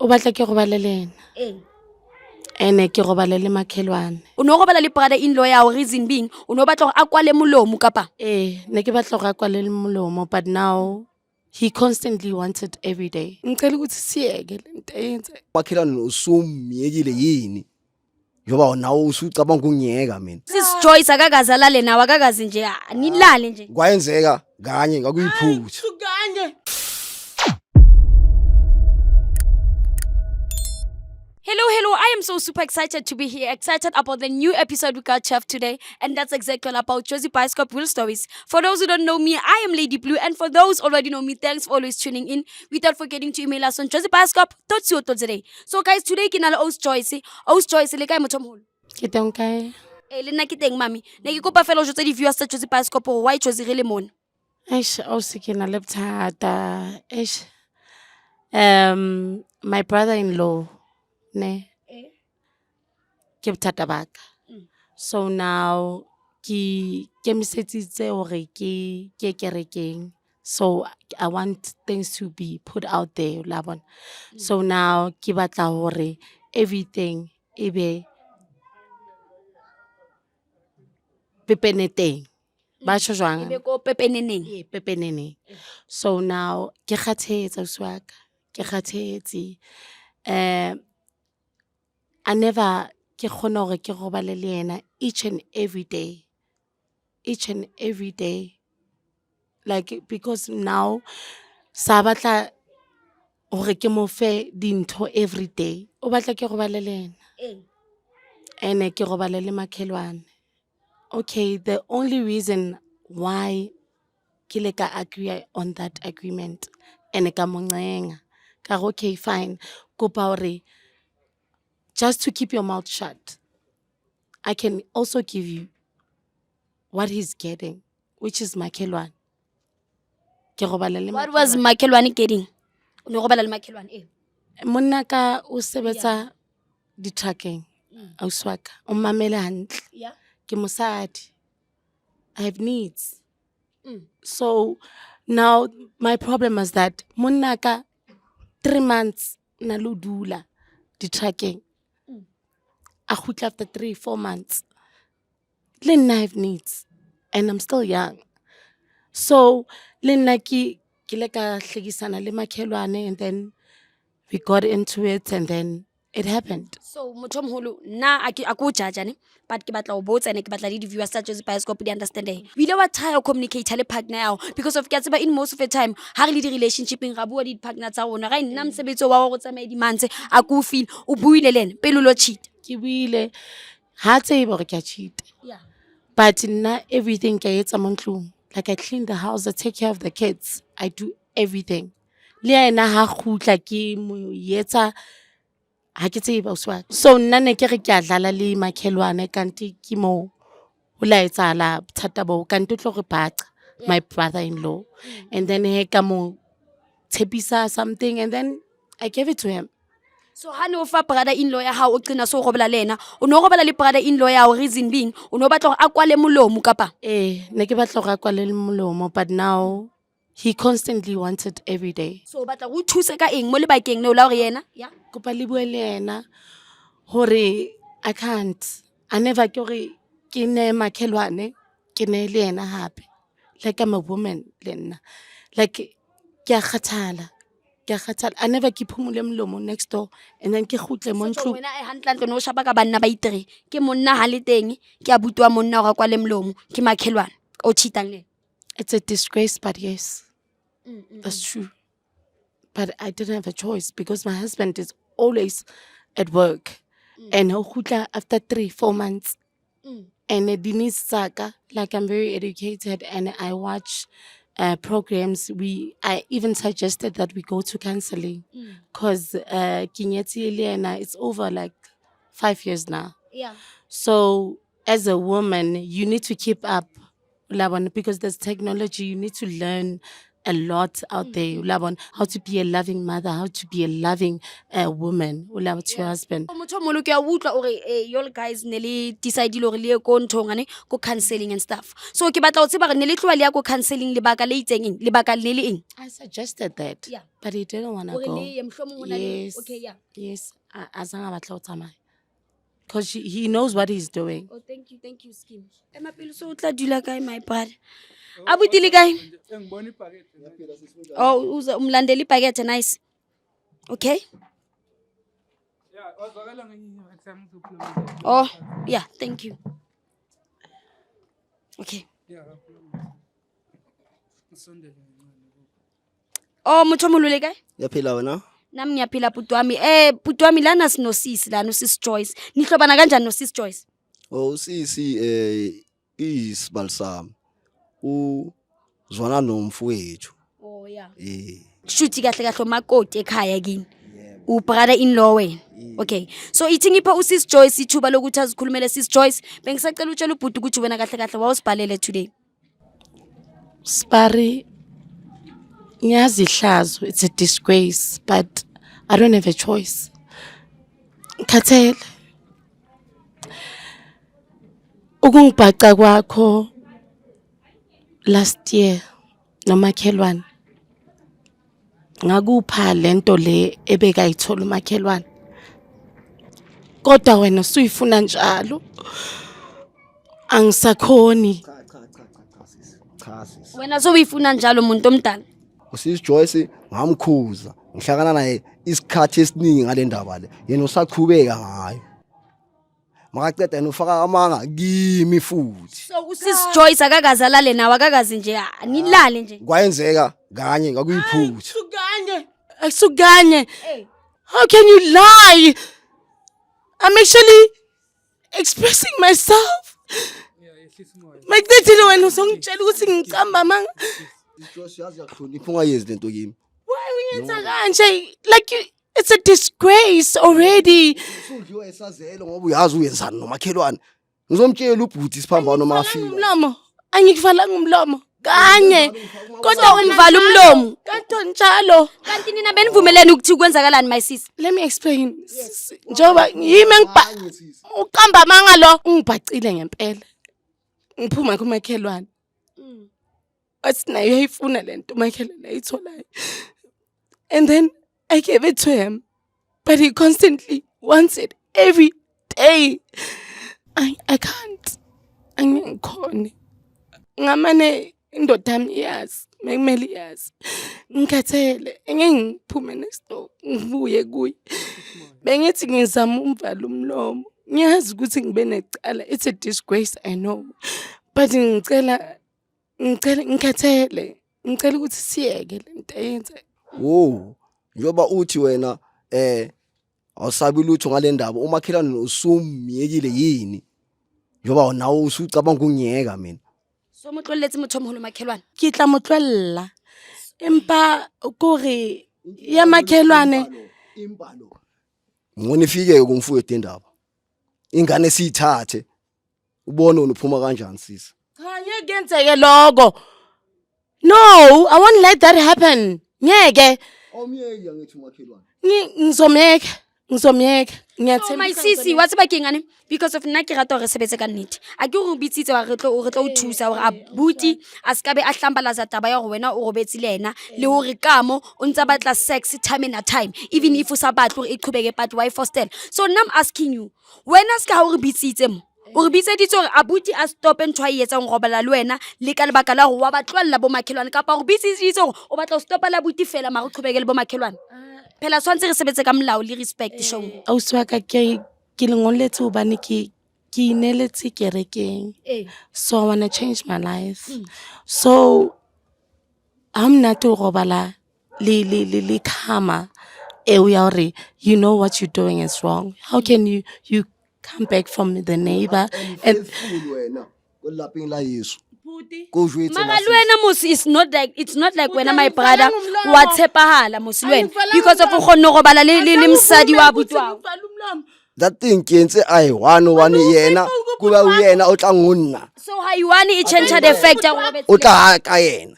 O batla ke robale le ena. Ene ke robale le makhelwane. O no robala le brother-in-law ya hao, reason being o no batla hore a kwale molomo kapa? Ne ke batla hore a kwalele molomo, but now he constantly wanted every day. Ngicela ukuthi siyeke le nto eyenza. Makhelwane usumyekile yini? Njoba nawe usucabanga ukungiyeka mina. Sis Joyce akakaze alale nawe, akakaze nje nilale nje. Kwayenzeka kanye ngakuyiphutha. Suganye. Hello, I am so super excited to be here, excited about the new episode we got Chef today, and that's exactly all about Josie Bioscope Real Stories. For those who don't know me, I am Lady Blue, and for those already know me, thanks for always tuning in, without forgetting to email us on josiebioscope.co.za. So guys, today ke na le Host Joyce le kae motho moholo? Ke teng kae? Le nna ke teng mami. Ne ke kopa fela o jotse di-viewers tsa Josie Bioscope hore why Josie re le mona. Ausi ke na le bothata. My brother-in-law, ne? Ke bothata ba ka. So now ke kemisetsitse hore ke kerekeng. So I want things to be put out there, la bona. So now ke batla hore everything e be pepeneteng. Ba tjho jwang? Ebe ko pepeneneng. Ee, pepeneneng. So now ke kgathetse ausi wa ka. Ke kgathetse. I never ke kgona hore ke robale le yena each and every day. Like, because now sa batla hore ke mo fe dintho every day. O batla ke robale le yena. Ene ke robale le makhelwane. Okay, the only reason why ke le ka agree on that agreement ene ka mo ncenga. Ka re, okay, fine. Kopa hore just to keep your mouth shut, I can also give you what he's getting, which is makhelwane. Ke robala le What was makhelwane getting? O no robala le makhelwane monna ka o sebetsa di-truckeng. Ausi wa ka, o mmamele hantle. Yeah. Ke mosadi. I have needs. So now my problem is that monna ka 3 months na lo dula di-truckeng. A kgutla after 3-4 months. Le nna I have needs and I'm still young. So le nna ke le ka hlekisana le makhelwane, and then we got into it and then it happened. So motho moholo nna a ko judge ne, but ke batla o botsa ne, ke batla le di-viewers tsa Josie Bioscope di understand o ile wa try o communicate le partner yao, because of ke a tseba in most of the time ha re le di-relationshipeng ra bua di-partner tsa rona, ra nna mosebetsi wa go tsamaya di-months a ko feel o buile le ene pele o lo cheat. Ke buile ha tsebe hore ke a cheat. Yeah. But nna everything ke a etsa mo ntlong. Like I clean the house, I take care of the kids, I do everything. Le yena ha kgutla ke mo etsa ha ke tsebe ausi wa ka. So nna ne ke re ke a dlala le makhelwane kanti ke mo o la etsahala bothata bo kanti o tlo re baqa, my brother-in-law. And then he ka mo tshepisa something, and then I gave it to him. So ha ne o fa brother-in-law ya hao o qina so o robala le ena, o no robala le brother-in-law ya hao, reason being o no batla hore a kwale molomo kapa? Ne ke batla hore a kwalele molomo, but now he constantly wanted every day. So o batla go thuse ka eng mo lebakeng leo la hore yena? Yeah. Kopa le bue le yena hore I can't. I never ke hore ke ne makhelwane ke ne le yena hape. Like I'm a woman le nna. Like ke a kgathala. I never ke phumule molomo next door and then ke khutle mo So ntlong. wena hantle no shapa ka banna ba itere ke monna ha le teng ke a butwa monna hore a kwale molomo ke makhelwane o cheatang le. It's a disgrace, but yes, that's true. But I didn't have a choice because my husband is always at work. And he'll khutla after 3-4 months. And Denise Saka, like I'm very educated and I watch programs. I even suggested that we go to counseling because Kinyeti Eliana, it's over like 5 years now. Yeah. So as a woman, you need to keep up, Laban, because there's technology. You need to learn a lot out there. Ulabona, how to be a loving mother, how to be a loving woman. Ulaba to your husband. Motho mo lo ke a utlwa ore y'all guys ne le decide le gore le ye ko nthong ane ko counseling and stuff. So ke batla o tseba gore ne le tloa le ya ko counseling lebaka le itseng eng? Lebaka le le eng? I suggested that, Yeah. but he didn't want to Gore go. le ye mohlomong o na le- Yes. Okay, yeah. Yes. Azanga batla ho tsamaya. Because he knows what he's doing. Oh, thank you, Skim. Ema pele so o tla dula kae my brother? Abuti le kae? Oh, umlandeli ipakethe nice. Okay? Oh, yeah, thank you. Okay. Oh, motho mo lole kae? Yaphila wena? Nami ngiyaphila bhuti wami. Bhuti wami lana sinosisi la nosis Joyce. Nihlobana kanjani nosis Joyce? Oh sisi isibali sami. Uzwana nomfowethu. Oh yeah. Shuthi kahle kahle makoti ekhaya kini. Brother in law wena. Okay. So ithi ngipha usis Joyce ithuba lokuthi azikhulumele sis Joyce. Bengisacela utshela ubhuti ukuthi wena kahle kahle wawusibhalele today. Spari, ngiyazi ihlazo, it's a disgrace, but I don't have a choice. Khathele. Ukungibhaca kwakho last year nomakhelwane. Ngakupha lento le ebekayithola umakhelwane. Kodwa wena usuyifuna njalo. Angisakhoni. Cha sisi. Wena so uyifuna njalo umuntu omdala. Usisi Joyce ngamkhuza. Ngihlakana naye isikhathi esiningi ngale ndaba le. Yena usaqhubeka ngayo. Makaceda yena ufaka amanga kimi futhi. So usis Joyce akakazalale nawe akakazi nje nilale nje. Kwayenzeka kanye ngakuyiphutha. Suganye. How can you lie? I'm actually expressing myself. Makudethile wena usongitshela ukuthi ngicamba manga. Joyce yazi yakuhlonipha ungayenzi lento kimi. Why uyenza kanje? Like it's a disgrace already. Usudliwa esazelo ngoba uyazi uyenzani nomakhelwane. Ngizomtshela ubhuti siphambano mafika. Umlomo. Angikuvalanga umlomo. Kanye. Kodwa univala umlomo. Kanto njalo. Kanti nina benivumelene ukuthi kwenzakalani my sis? Let me explain. Njoba yimi uqamba manga lo ungibhacile ngempela. Ngiphuma kumakhelwane. Asinayo uyayifuna lento umakhelwane ayitholayo. And then I gave it to him. But he constantly wants it every day. I can't. Angikhoni. Ngamane indoda yami iyazi, mekumele iyazi. Ngikhathele, engeke ngiphume next door, ngibuye kuye. Bengithi ngizama umvala umlomo. Ngiyazi ukuthi ngibe necala. It's a disgrace, I know. But ngikhathele. Ngicela ukuthi siyeke lento eyenza. Wo, njoba uthi wena awusabi lutho ngale ndaba umakhelwane usumiyekile yini? Njoba nawo usucabanga ukungiyeka mina. So motloletse motho moholo makhelwane. Ke tla motlwella. Empa kore ya makhelwane Impalo. Ngone ifike kumfowethu indaba. Ingane siyithathe. Ubone unophuma kanjani sisi? Khanye kenzeke lokho. No, I won't let that happen. Ngeke. Awumiyeki angithi umakhelwane. Ngizomyeka. So my sisi what's ba kengane because of nna ke rata hore sebetse ka nnete. A ke go bitsitse wa re tlo o thusa hore abuti a skabe a hlambalaza taba ya hore wena o robetse le yena le hore kamo o ntsa batla sex time and time even if o sa batla hore e qhubeke but why forstel. So now I'm asking you when aska ha o re bitsitse mo o re bitseditse hore abuti a stop and try etsang go robala le wena le ka lebaka la hore wa batlwalla bo makhelwane kapa o bitsitse hore o batla o stopa la abuti fela ma go qhubeke le bo makhelwane. Phela swantse re sebetse ka molao le respect show. Auswaka ke lengoletse hobane ke ineletse kerekeng. So I want to change my life. So I'm not to robala li kama ewe you know what you're doing is wrong. How can you come back from the neighbor and wena kolapeng la Yesu. Mara luena musi it's not like when my brother wa tshepahala musi luena because of go no robala le msadi wa abuti wa. That thing kenze ai 101 yena kuba uyena o tla ngonna. So hayiwani I change the fact O tla ka yena.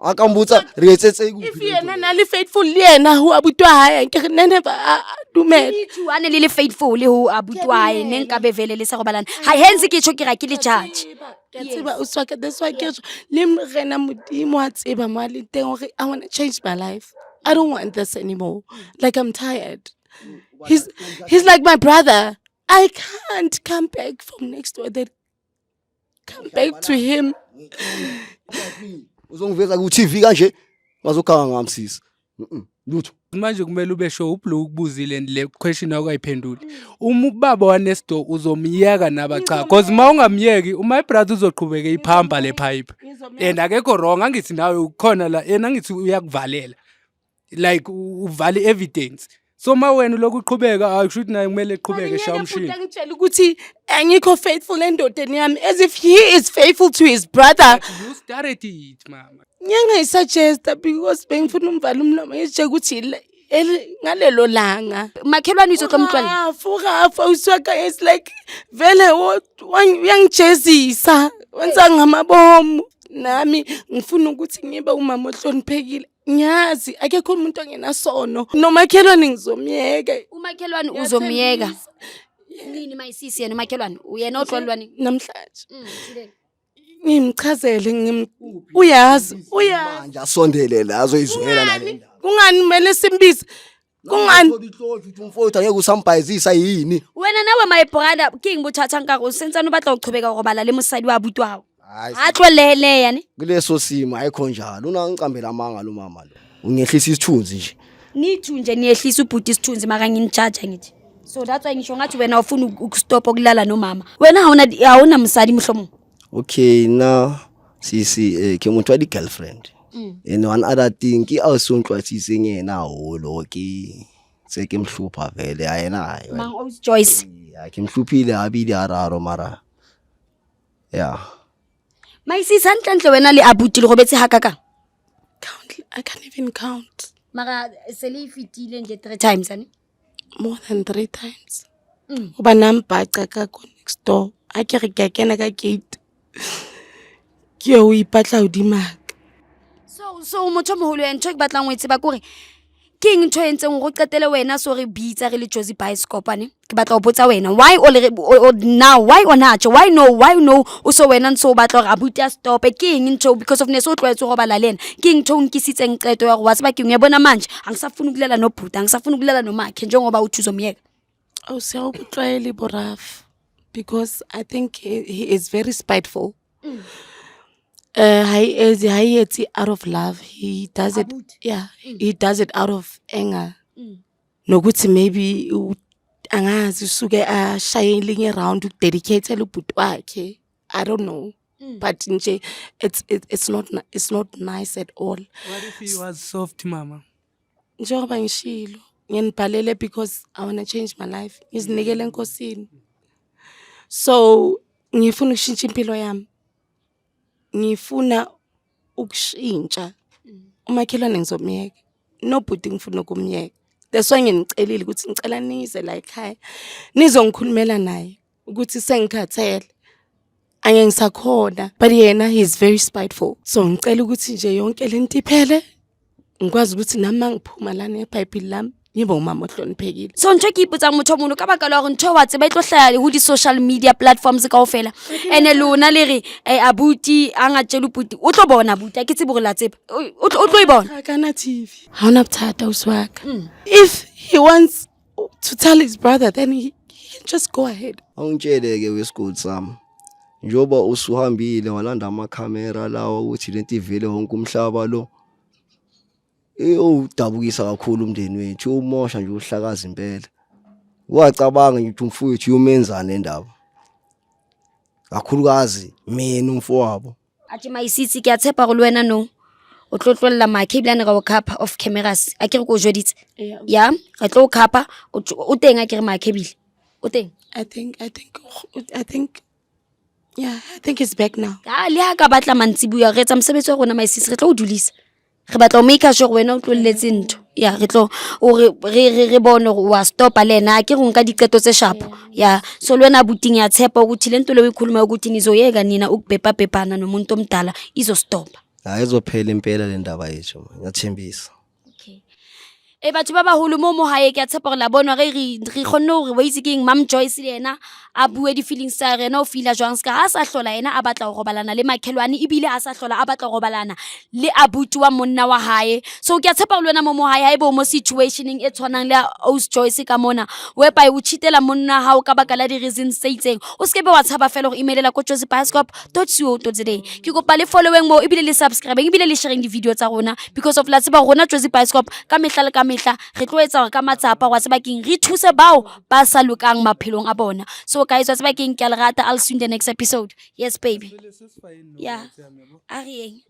akambutsa re etsetse if yena na le faithful le yena ho abutwa hae ke nene ba dumela Two ane le faithful ho abutwae neng ka bevele le sa go balana ha henze ke tšho ke ra ke le judge ke tseba o swaka that's why ke le rena modimo a tseba mo le teng hore I want to change my life. I don't want this anymore. Like I'm tired. He's like my brother. I can't come back from next door. Then come back to him. uzongiveza ku TV kanje ngazokhanga ngamsisa lutho manje kumele ube sure ublo ukubuzile le question akayiphenduli uma ubaba wanesto uzomyeka naba cha because mawungamyeki my brother uzoqhubeka iphamba le pipe and akekho wrong angithi nawe ukhona la yena ngithi uyakuvalela like uvale evidence so ma wena lokuqhubeka akushuthi naye kumele eqhubeke shawumshini ngitshela ukuthi angikho faithful endodeni yami as if he is faithful to his brother. you started it mama Ngiyangayisuggesta because bengifuna umvala umlomo ngisho ukuthi ngalelo langa makhelwane uzoxomxwala afuka uswaka is like vele uyangijezisa wenza ngamabomu nami ngifuna ukuthi ngibe umama ohloniphekile ngiyazi akekho umuntu ongenasono nomakhelwane ngizomyeka umakhelwane uzomyeka nini mayisisi yena umakhelwane uyena oxolwani namhlanje ngimchazele uyazi manje asondele la azoyizwela nale ndaba kungani kumele simbize kungani uthi umfowethu angeke usambhayizisa yini wena nawe my brother king buthatha nkako sensana o batla go qhubeka go bala le mosadi wa butwago hayi a tlolele yani kuleso simo ayikho njalo unangicambela amanga lo mama lo ungehlisa isithunzi nje nithi nje niyehlisa ubhuti isithunzi maka nginijaja ngithi so that's why ngisho ngathi wena ufuna ukustop okulala nomama wena awuna msadi mhlomo okay na sisi ke motho wa di girlfriend and one other thing ke awusontlwathise ngena holo ke se ke mhlupha vele ayena hayi mang o Joyce ke mhluphile abili araro mara yeah mayisisa ntlentle wena le abuti le go betse hakaka count I can't even count mara sele ifitile nje 3 times ani more than 3 times uba nambhaca ka next door akere ke kena ka gate ke o ipatla udimaka so motho moholo ya ntho ke batlang o itseba kore ke eng ntho entseng go qetele wena so re bitsa re le Jozi Bioscope ne ke batla go botsa wena why now why no o so wena ntse o batla go abuti a stop ke eng ntho because of ne so tlwaetse go bala lena ke eng ntho nkisitseng qeto ya go wa tseba ke eng ya bona manje angisafuna ukulela no bhuta angisafuna ukulela no makhe njengoba uthuzo myeka oh siyawukuxwayela boraf because I think he is very spiteful. He it's out of love. He does it. Yeah, he does it out of anger. Nokuthi maybe angazi usuke shining around dedicate ubhuti wakhe. I don't know. But nje it's not nice at all. what if he was soft mama Njengoba ngishilo ngiyanibhalele because I want to change my life. Ngizinikele enkosini. So ngifuna ukushintsha impilo yami. Ngifuna ukushintsha. Umakhelwane ngizomyeka. Nobhuti ngifuna ukumyeka. That's why nginicelile ukuthi ngicela nize la ekhaya. Nizongikhulumela naye ukuthi sengikhathele. Angeke ngisakhona. But yena he is very spiteful. So ngicela ukuthi nje yonke lento iphele. Ngikwazi ukuthi nami ngiphuma lana eBhayibheli lami ngibe umama ohloniphekile. so ntho ke ipotsa motho mono ka baka la gore ntho wa tseba itlo hlaya ho di social media platforms ka ofela ene lona le re abuti anga tshela ubuti o tlo bona abuti a ke tsebe gore la tseba o tlo e bona Kana TV. Hauna buthata uswaka. If he wants to tell his brother then he can just go ahead. awungitsheleke wesigodi sami njoba usuhambile walanda amakhamera lawa ukuthi lento ivele wonke umhlaba lo udabukisa kakhulu umndeni wethu umosha nje uhlakaza impela wacabanga ngithi umfowethu uyomenzana endaba kakhulukazi mina umfowabo athi mayisitsi ke a tshepa go lwena no o tlo tlollela makhe bilane ga o khapa of cameras a ke re go joditse ya ga tlo khapa o teng a ke re makhe bile o teng I think yeah, I think he's back now. le ha ka batla mantsibuya re tsa mosebetsi wa rona mayisitsi re tlo o dulisa re batla o make sure wena o tloletse ntho ya re tlo o re bone go wa stop lena ke go nka diqeto tse sharp ya so lwena buting ya tshepa ukuthi lento le o ikhuluma ukuthi nizoyeka nina ukubhepa bhepana nomuntu omdala izo stop Ayizophela impela le ndaba yethu man, ngiyathembisa. Okay. Batho ba baholo mo hae ke a tshepa gore la bonwa re kgonne hore wa itse keng Mam Joyce le yena a bue di feelings tsa rena o feela jwang ska ha sa hlola yena a batla go robalana le makhelwane ebile a sa hlola a batla go robalana le abuti wa monna wa hae. So ke a tshepa gore lena mo hae haeba mo situationeng e tshwanang le Ous Joyce ka mona whereby o cheatela monna hao ka baka la di reasons tse itseng o se ke be wa tshaba fela go emailela ko josiebioscope.co.za. ke kopa le following mo ebile le subscribing ebile le sharing di video tsa rona because of la tseba rona Josie Bioscope ka mehla le ka mehla re tlo etsa ka matsapa wa tseba keng re thuse bao ba sa lokang maphelong a bona. So guys wa tseba keng ke a le rata. I'll see you in the next episode. Yes baby. Yeah. Arieng.